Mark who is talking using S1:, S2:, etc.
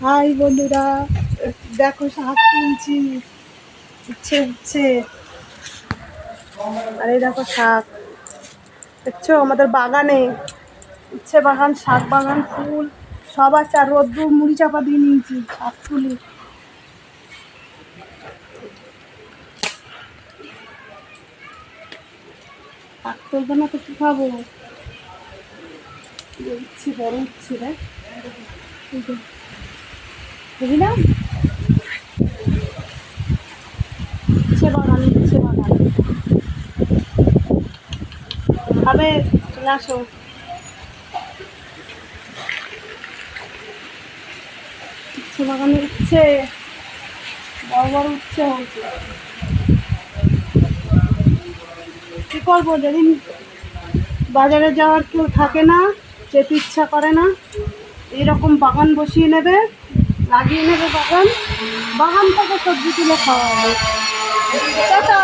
S1: High বন্ধুরা, দেখো শাক তুলছি। উচ্ছে উচ্ছে আর এই দেখো শাক দেখছো আমাদের বাগানে। উচ্ছে বাগান, শাক বাগান, ফুল সব আছে। আর রোদ্দুর মুড়ি চাপা দিয়ে নিয়েছি, শাক তুলি। শাক তুলবে না তো কি খাবো? উচ্ছে বড় উচ্ছে রে, বুঝলাম। উচ্ছে বাগান, উচ্ছে বাগান খাবে? চলে আসো। উচ্ছে বাগানে উচ্ছে, বড় বড় উচ্ছে হয়েছে। কি করবো, যেদিন বাজারে যাওয়ার কেউ থাকে না, যেতে ইচ্ছা করে না, এইরকম বাগান বসিয়ে নেবে, লাগিয়ে নেবে বাগান। বাগান থেকে সবজি তুলে খাওয়া হবে। টাটা।